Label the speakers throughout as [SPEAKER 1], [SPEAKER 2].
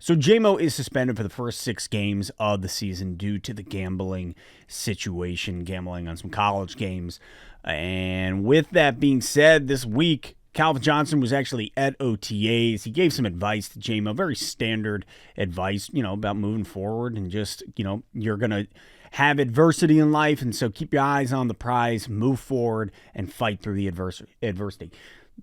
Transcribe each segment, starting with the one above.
[SPEAKER 1] So Jamo is suspended for the first 6 games of the season due to the gambling situation, gambling on some college games. And with that being said, this week, Calvin Johnson was actually at OTAs. He gave some advice to Jamo, very standard advice, about moving forward and just, you're going to have adversity in life. And so keep your eyes on the prize, move forward, and fight through the adversity.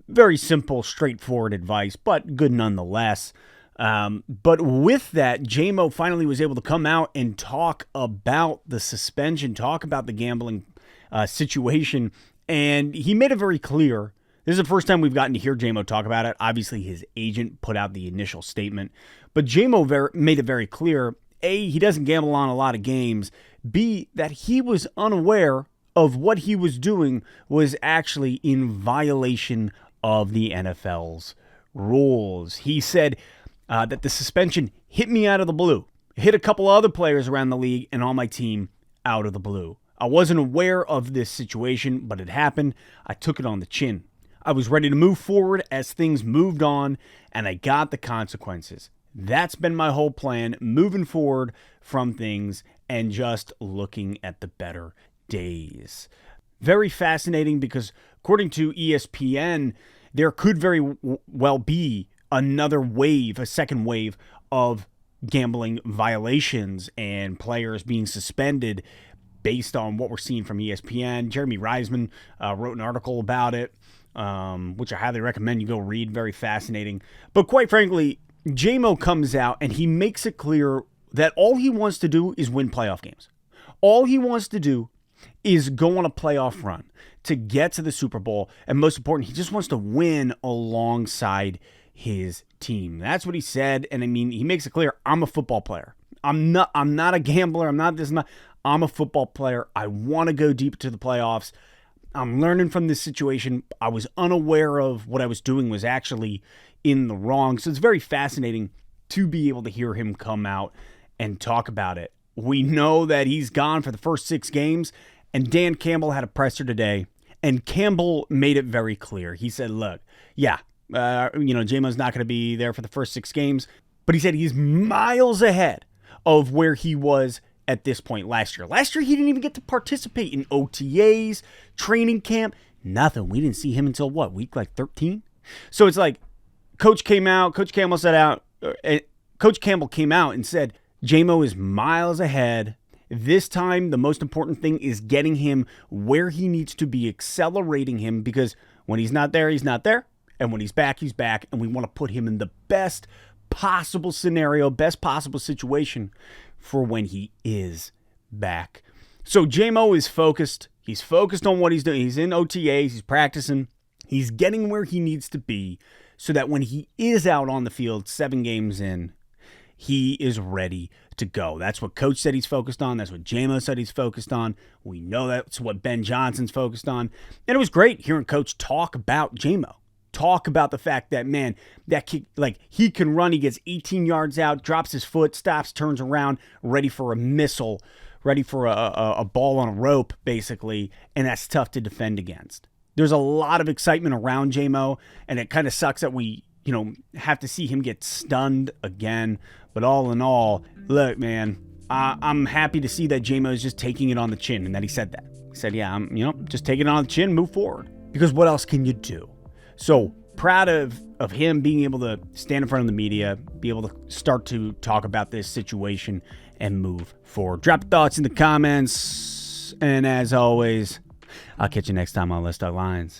[SPEAKER 1] Very simple, straightforward advice, but good nonetheless. But with that, Jamo finally was able to come out and talk about the suspension, talk about the gambling situation. And he made it very clear. This is the first time we've gotten to hear Jamo talk about it. Obviously, his agent put out the initial statement. But Jamo made it very clear, A, he doesn't gamble on a lot of games. B, that he was unaware of what he was doing was actually in violation of the NFL's rules. He said that the suspension hit me out of the blue. It hit a couple other players around the league and on my team out of the blue. I wasn't aware of this situation, but it happened. I took it on the chin. I was ready to move forward as things moved on, and I got the consequences. That's been my whole plan, moving forward from things and just looking at the better days. Very fascinating because according to ESPN, there could very well be another wave, a second wave of gambling violations and players being suspended based on what we're seeing from ESPN. Jeremy Reisman wrote an article about it, which I highly recommend you go read. Very fascinating. But quite frankly, Jamo comes out and he makes it clear that all he wants to do is win playoff games. All he wants to do is go on a playoff run to get to the Super Bowl. And most important, he just wants to win alongside his team. That's what he said. And I mean, he makes it clear, I'm a football player. I'm not a gambler. I'm a football player. I want to go deep to the playoffs. I'm learning from this situation. I was unaware of what I was doing was actually in the wrong. So it's very fascinating to be able to hear him come out and talk about it. We know that he's gone for the first 6 games, and Dan Campbell had a presser today, and Campbell made it very clear. He said, look, Jamo's not going to be there for the first 6 games, but he said he's miles ahead of where he was at this point last year. Last year, he didn't even get to participate in OTAs, training camp, nothing. We didn't see him until week like 13? So it's like Coach Campbell came out and said, Jamo is miles ahead. This time, the most important thing is getting him where he needs to be, accelerating him, because when he's not there, he's not there. And when he's back, he's back. And we want to put him in the best possible scenario, best possible situation for when he is back. So Jamo is focused. He's focused on what he's doing. He's in OTAs. He's practicing. He's getting where he needs to be so that when he is out on the field 7 games in, he is ready to go. That's what Coach said he's focused on. That's what Jamo said he's focused on. We know that's what Ben Johnson's focused on. And it was great hearing Coach talk about Jamo. Talk about the fact that, man, that kid, he can run. He gets 18 yards out, drops his foot, stops, turns around, ready for a missile, ready for a ball on a rope, basically. And that's tough to defend against. There's a lot of excitement around Jamo, and it kind of sucks that we, have to see him get stunned again. But all in all, look, man, I'm happy to see that Jamo is just taking it on the chin, and that he said that. He said, yeah, I'm, just taking it on the chin, move forward. Because what else can you do? So proud of him being able to stand in front of the media, be able to start to talk about this situation and move forward. Drop your thoughts in the comments. And as always, I'll catch you next time on Let's Talk Lions.